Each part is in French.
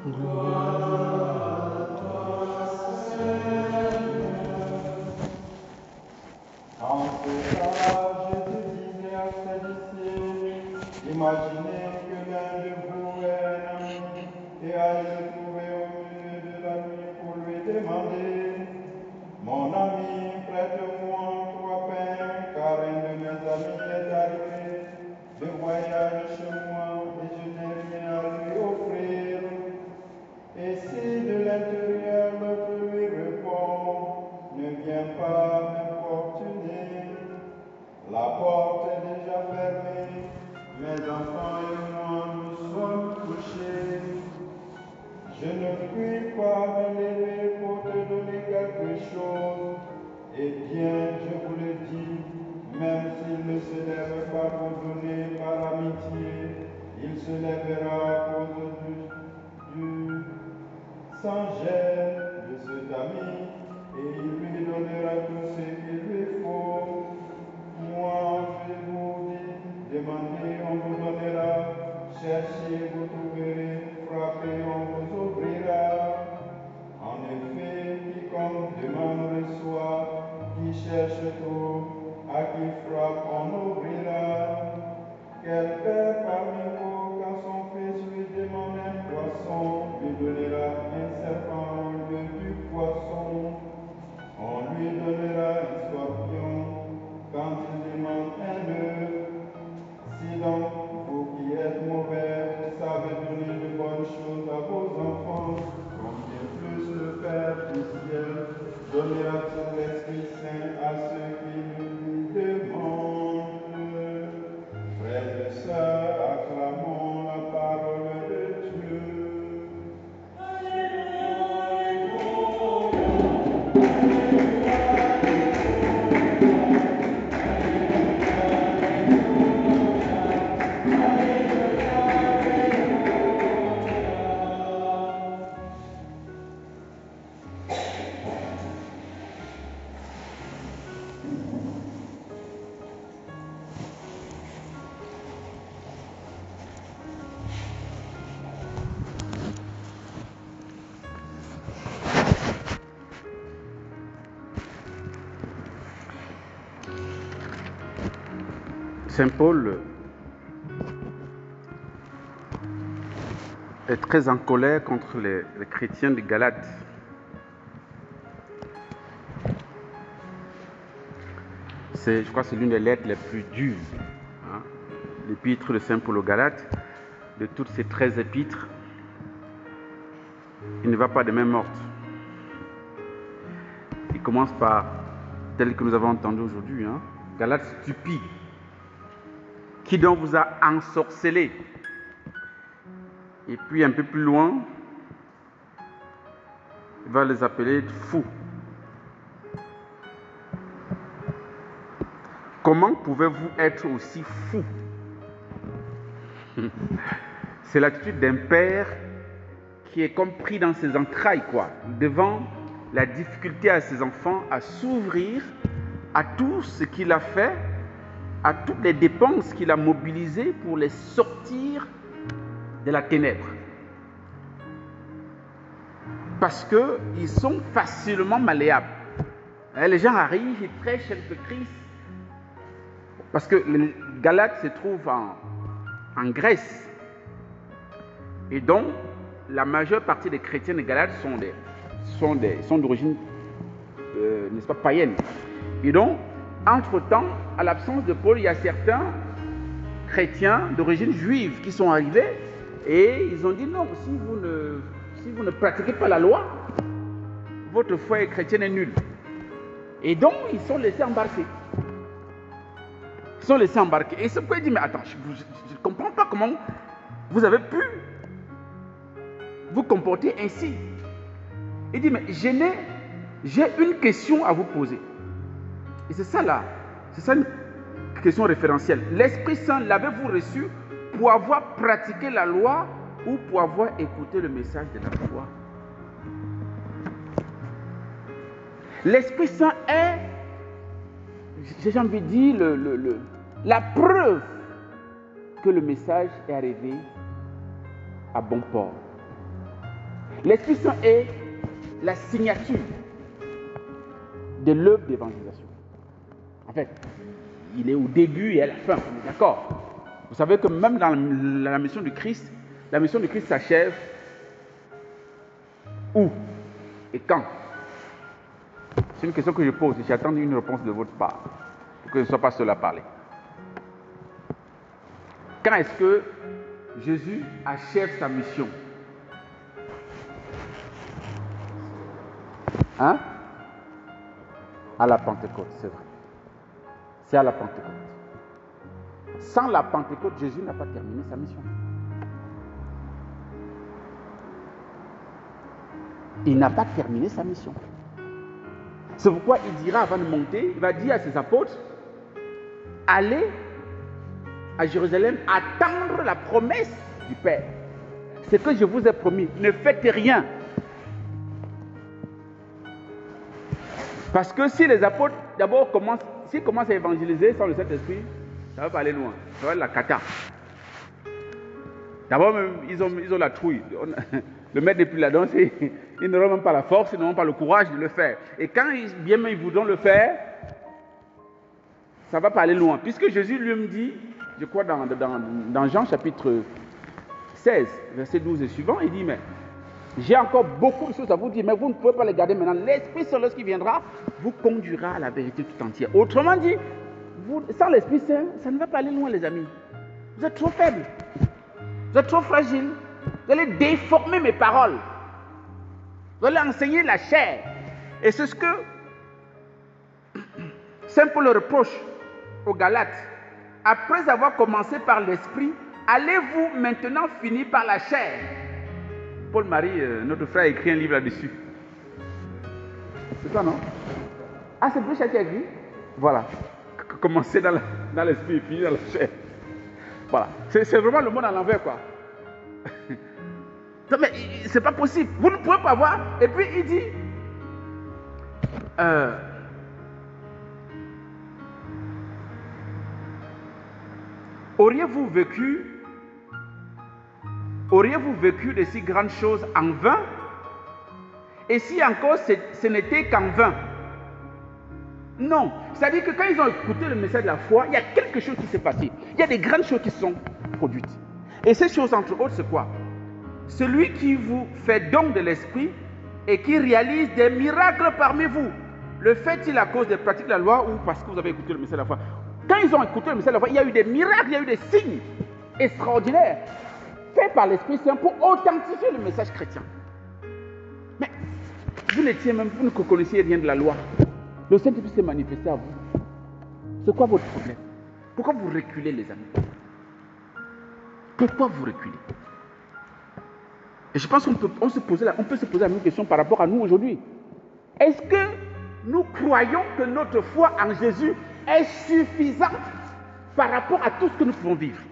Gloire à toi, Seigneur. En ce temps, Jésus disait à ses disciples, imaginez que l'un de vous est un ami et aille le trouver au milieu de la nuit pour lui demander, mon ami, prête-moi 3 pains, car un de mes amis est arrivé de voyage chez moi et je n'ai rien à lui offrir. Et si de l'intérieur l'autre lui répond, ne viens pas m'importuner, la porte est déjà fermée, mes enfants et moi nous sommes couchés. Je ne puis pas me lever pour te donner quelque chose. Eh bien, je vous le dis, même s'il ne se lève pas pour donner par amitié, il se lèvera à cause du sans gêne de cet ami, et il lui donnera tout ce qu'il lui faut. Moi, je vous dis, demandez, on vous donnera, cherchez, vous trouverez, frappez, on vous ouvrira. En effet, quiconque demande reçoit, qui cherche trouve, à qui frappe, on ouvrira. Quel père parmi vous, quand son fils lui demande un poisson, lui donnera un serpent au lieu du poisson? On lui donnera un scorpion quand il demande un œuf. Si donc, vous qui êtes mauvais, vous savez donner de bonnes choses à vos enfants, combien plus le Père du ciel donnera-t-il l'Esprit Saint à ceux qui lui demandent? Frères et sœurs, acclamons la parole de Dieu. Saint Paul est très en colère contre les chrétiens de Galate. Je crois que c'est l'une des lettres les plus dures, hein, l'épître de Saint Paul aux Galates. De toutes ces 13 épîtres, il ne va pas de main morte. Il commence par, tel que nous avons entendu aujourd'hui, hein, Galates stupides. Qui donc vous a ensorcelé? Et puis un peu plus loin, il va les appeler fous. Comment pouvez-vous être aussi fou? C'est l'attitude d'un père qui est comme pris dans ses entrailles, quoi, devant la difficulté à ses enfants à s'ouvrir à tout ce qu'il a fait, à toutes les dépenses qu'il a mobilisées pour les sortir de la ténèbre. Parce qu'ils sont facilement malléables. Les gens arrivent, ils prêchent le Christ. Parce que les Galates se trouvent en Grèce. Et donc, la majeure partie des chrétiens de Galates sont d'origine, n'est-ce pas, païenne. Et donc, entre-temps, à l'absence de Paul, il y a certains chrétiens d'origine juive qui sont arrivés et ils ont dit non, si vous ne pratiquez pas la loi, votre foi chrétienne est nulle. Et donc, ils sont laissés embarquer. Et c'est pourquoi il dit, mais attends, je ne comprends pas comment vous avez pu vous comporter ainsi. Il dit, mais j'ai une question à vous poser. Et c'est ça là, c'est ça une question référentielle. L'Esprit Saint, l'avez-vous reçu pour avoir pratiqué la loi ou pour avoir écouté le message de la foi? L'Esprit Saint est, j'ai envie de dire, la preuve que le message est arrivé à bon port. L'Esprit Saint est la signature de l'œuvre d'évangélisation. En fait, il est au début et à la fin, on est d'accord. Vous savez que même dans la mission du Christ s'achève où et quand? C'est une question que je pose et j'attends une réponse de votre part, pour que je ne sois pas seul à parler. Quand est-ce que Jésus achève sa mission? Hein? À la Pentecôte, c'est vrai. C'est à la Pentecôte. Sans la Pentecôte, Jésus n'a pas terminé sa mission. Il n'a pas terminé sa mission. C'est pourquoi il dira avant de monter, il va dire à ses apôtres, allez à Jérusalem attendre la promesse du Père. Ce que je vous ai promis, ne faites rien. Parce que si les apôtres d'abord commencent à évangéliser sans le Saint-Esprit, ça va pas aller loin. Ça va être la cata. D'abord même, ils ont la trouille. Le maître n'est plus là, donc ils n'auront même pas la force, ils n'auront pas le courage de le faire. Et quand bien même ils voudront le faire, ça ne va pas aller loin. Puisque Jésus lui-même dit, je crois dans Jean chapitre 16, verset 12 et suivant, il dit, mais j'ai encore beaucoup de choses à vous dire, mais vous ne pouvez pas les garder maintenant. L'Esprit Saint, lorsqu'il viendra, vous conduira à la vérité tout entière. Autrement dit, sans l'Esprit Saint, ça ne va pas aller loin, les amis. Vous êtes trop faibles. Vous êtes trop fragiles. Vous allez déformer mes paroles. Vous allez enseigner la chair. Et c'est ce que Saint Paul reproche aux Galates. Après avoir commencé par l'Esprit, allez-vous maintenant finir par la chair? Paul-Marie, notre frère, a écrit un livre là-dessus. C'est ça, non? Ah, c'est plus cher qui a écrit? Voilà. Commencer dans l'esprit et finir dans la chair. Voilà. C'est vraiment le monde à l'envers, quoi. Non, mais c'est pas possible. Vous ne pouvez pas voir. Et puis il dit, auriez-vous vécu de si grandes choses en vain? Et si encore ce n'était qu'en vain? Non. C'est-à-dire que quand ils ont écouté le message de la foi, il y a quelque chose qui s'est passé. Il y a des grandes choses qui se sont produites. Et ces choses, entre autres, c'est quoi? Celui qui vous fait don de l'esprit et qui réalise des miracles parmi vous, le fait-il à cause des pratiques de la loi ou parce que vous avez écouté le message de la foi? Quand ils ont écouté le message de la foi, il y a eu des miracles, il y a eu des signes extraordinaires faits par l'Esprit Saint pour authentifier le message chrétien. Mais vous ne connaissiez rien de la loi. Le Saint-Esprit s'est manifesté à vous. C'est quoi votre problème? Pourquoi vous reculez, les amis? Pourquoi vous reculez? Et je pense qu'on peut se poser la même question par rapport à nous aujourd'hui. Est-ce que nous croyons que notre foi en Jésus est suffisante par rapport à tout ce que nous pouvons vivre?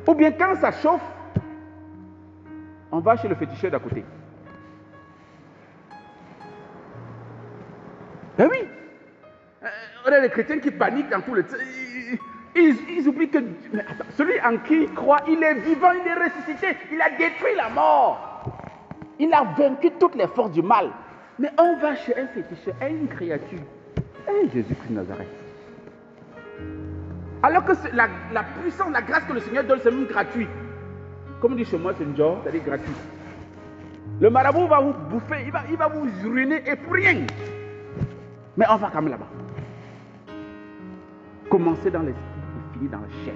Ou bien quand ça chauffe, on va chez le féticheur d'à côté. Ben oui. On a des chrétiens qui paniquent dans tout le temps. Ils oublient que celui en qui il croit, il est vivant, il est ressuscité, il a détruit la mort. Il a vaincu toutes les forces du mal. Mais on va chez un féticheur, une créature. Jésus-Christ de Nazareth. Alors que la puissance, la grâce que le Seigneur donne, c'est même gratuit. Comme dit chez moi, c'est une joie, c'est-à-dire gratuit. Le marabout va vous bouffer, il va vous ruiner et pour rien. Mais on va quand même là-bas. Commencer dans l'esprit et finir dans la chair.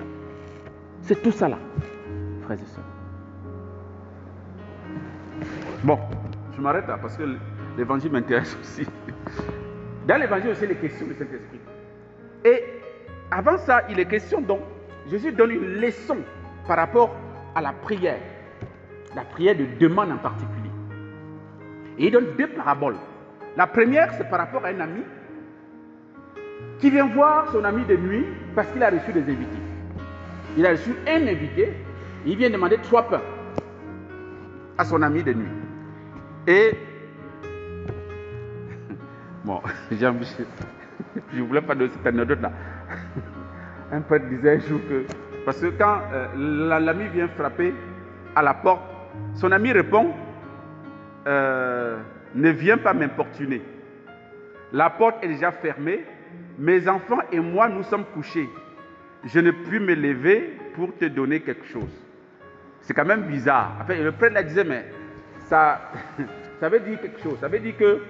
C'est tout ça là, frères et sœurs. Bon, je m'arrête là parce que l'évangile m'intéresse aussi. Dans l'évangile aussi, les questions du Saint-Esprit. Et avant ça, il est question donc, Jésus donne une leçon par rapport à la prière de demande en particulier. Et il donne deux paraboles. La première, c'est par rapport à un ami qui vient voir son ami de nuit parce qu'il a reçu des invités. Il a reçu un invité et il vient demander 3 pains à son ami de nuit. Et bon, je ne voulais pas de cette anecdote-là. Un prêtre disait un jour que, parce que quand l'ami vient frapper à la porte son ami répond, ne viens pas m'importuner. La porte est déjà fermée. Mes enfants et moi, nous sommes couchés. Je ne puis me lever pour te donner quelque chose. C'est quand même bizarre. Enfin, le prêtre la disait, mais ça veut dire quelque chose. Ça veut dire que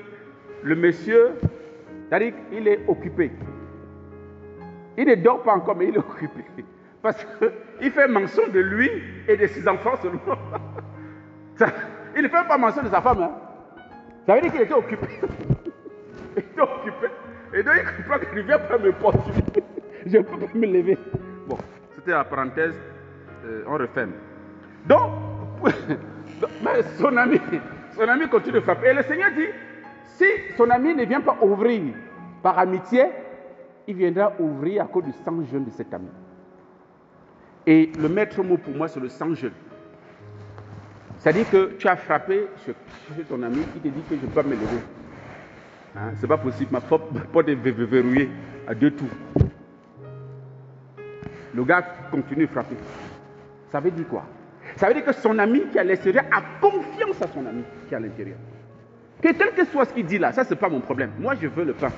le monsieur, c'est-à-dire qu'il est occupé. Il ne dort pas encore, mais il est occupé. Parce qu'il fait mention de lui et de ses enfants seulement. Il ne fait pas mention de sa femme. Hein. Ça veut dire qu'il était occupé. Il était occupé. Et donc il comprend qu'il ne vient pas me porter. Je ne peux pas me lever. Bon, c'était la parenthèse. On referme. Donc, mais son ami continue de frapper. Et le Seigneur dit, si son ami ne vient pas ouvrir par amitié, il viendra ouvrir à cause du sang jeune de cet ami. Et le maître mot pour moi, c'est le sang jeune. C'est-à-dire que tu as frappé chez ton ami, il te dit que je ne peux pas me lever. Hein, c'est pas possible, ma porte est verrouillée à 2 tours. Le gars continue de frapper. Ça veut dire quoi? Ça veut dire que son ami qui est à l'extérieur a confiance à son ami qui est à l'intérieur. Que quel que soit ce qu'il dit là, ça c'est pas mon problème. Moi je veux le pain.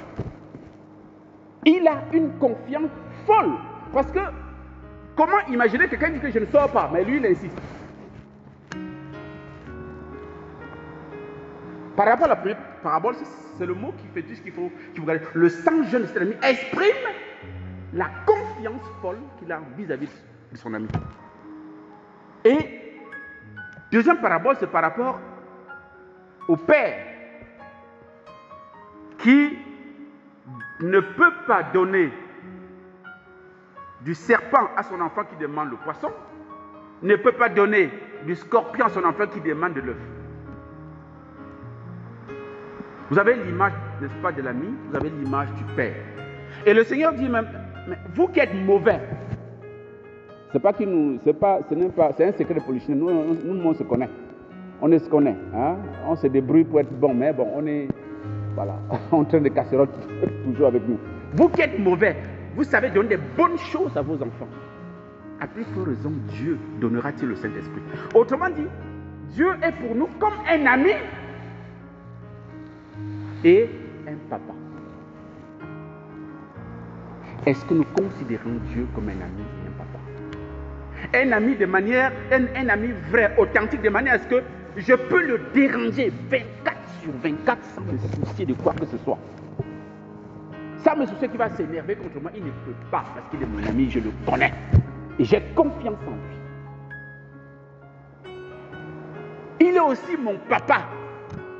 Il a une confiance folle. Parce que, comment imaginer quelqu'un dit que je ne sors pas, mais lui il insiste. Par rapport à la première parabole, c'est le mot qui fait tout ce qu'il faut garder. Le sang jeune de cet ami exprime la confiance folle qu'il a vis-à-vis de son ami. Et deuxième parabole, c'est par rapport au père qui ne peut pas donner du serpent à son enfant qui demande le poisson, ne peut pas donner du scorpion à son enfant qui demande de l'œuf. Vous avez l'image, n'est-ce pas, de l'ami, vous avez l'image du père. Et le Seigneur dit même, mais vous qui êtes mauvais, c'est un secret de polichinelle. Nous, on se connaît. On se connaît. Hein? On se débrouille pour être bon, mais bon, on est, voilà, en train de casserole toujours avec nous. Vous qui êtes mauvais, vous savez donner des bonnes choses à vos enfants. À plus forte raison, Dieu donnera-t-il le Saint-Esprit. Autrement dit, Dieu est pour nous comme un ami et un papa. Est-ce que nous considérons Dieu comme un ami et un papa? Un ami de manière, un ami vrai, authentique, de manière à ce que je peux le déranger 24/24 sans me soucier de quoi que ce soit. Sans me soucier qu'il va s'énerver contre moi, il ne peut pas parce qu'il est mon ami, je le connais. Et j'ai confiance en lui. Il est aussi mon papa,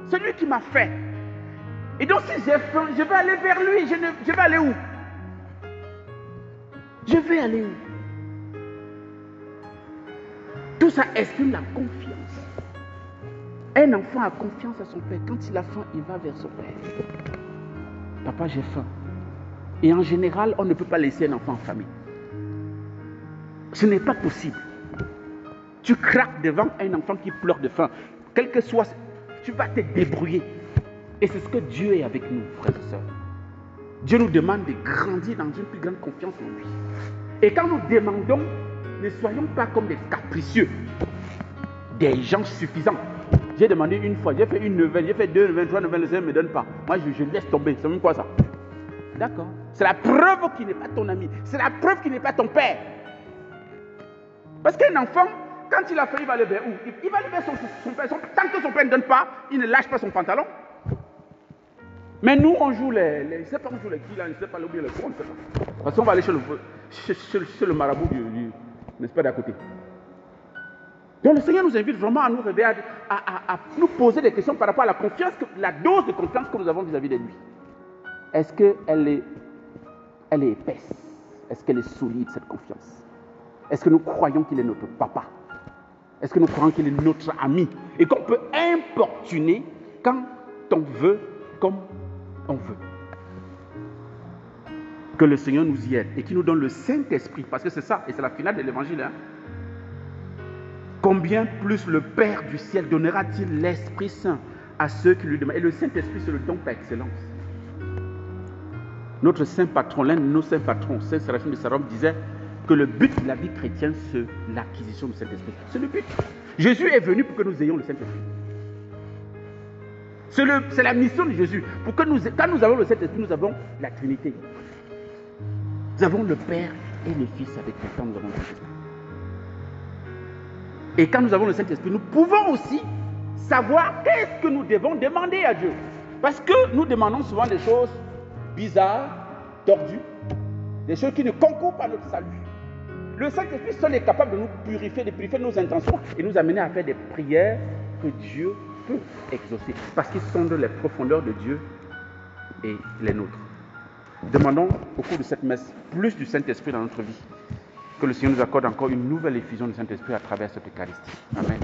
celui qui m'a fait. Et donc si j'ai faim, je vais aller vers lui. Je vais aller où? Je vais aller où? Tout ça exprime la confiance. Un enfant a confiance à son père. Quand il a faim, il va vers son père. Papa, j'ai faim. Et en général, on ne peut pas laisser un enfant en famille. Ce n'est pas possible. Tu craques devant un enfant qui pleure de faim. Quel que soit, tu vas te débrouiller. Et c'est ce que Dieu est avec nous, frères et sœurs. Dieu nous demande de grandir dans une plus grande confiance en lui. Et quand nous demandons, ne soyons pas comme des capricieux, des gens suffisants. J'ai demandé une fois, j'ai fait une neuvaine, j'ai fait 2 neuvaines, 3 neuvaines, le Seigneur ne me donne pas. Moi, je laisse tomber. C'est même quoi ça? D'accord. C'est la preuve qu'il n'est pas ton ami. C'est la preuve qu'il n'est pas ton père. Parce qu'un enfant, quand il a faim, il va aller vers où? Il va aller vers son père. Tant que son père ne donne pas, il ne lâche pas son pantalon. Mais nous, on joue je ne sais pas, on joue les qui là, je ne sais pas, ou bien les quoi, on ne sait pas. Parce qu'on va aller chez le marabout n'est-ce pas, d'à côté. Donc le Seigneur nous invite vraiment à nous réveiller, à nous poser des questions par rapport à la confiance, la dose de confiance que nous avons vis-à-vis de lui. Est-ce qu'elle est épaisse? Est-ce qu'elle est solide, cette confiance? Est-ce que nous croyons qu'il est notre papa? Est-ce que nous croyons qu'il est notre ami? Et qu'on peut importuner quand on veut, comme on veut. Que le Seigneur nous y aide et qu'il nous donne le Saint-Esprit, parce que c'est ça, et c'est la finale de l'évangile. Hein. Combien plus le Père du ciel donnera-t-il l'Esprit Saint à ceux qui lui demandent? Et le Saint-Esprit, c'est le don par excellence. Notre saint patron, l'un de nos saints patrons, Saint Séraphine de Sarum, disait que le but de la vie chrétienne, c'est l'acquisition du Saint-Esprit. C'est le but. Jésus est venu pour que nous ayons le Saint-Esprit. C'est la mission de Jésus. Pour que quand nous avons le Saint-Esprit, nous avons la Trinité. Nous avons le Père et le Fils avec nous quand nous avons le Saint-Esprit. Et quand nous avons le Saint-Esprit, nous pouvons aussi savoir qu'est-ce que nous devons demander à Dieu. Parce que nous demandons souvent des choses bizarres, tordues, des choses qui ne concourent pas à notre salut. Le Saint-Esprit seul est capable de nous purifier, de purifier nos intentions et nous amener à faire des prières que Dieu peut exaucer. Parce qu'ils sont dans les profondeurs de Dieu et les nôtres. Demandons au cours de cette messe plus du Saint-Esprit dans notre vie. Que le Seigneur nous accorde encore une nouvelle effusion du Saint-Esprit à travers cette Eucharistie. Amen.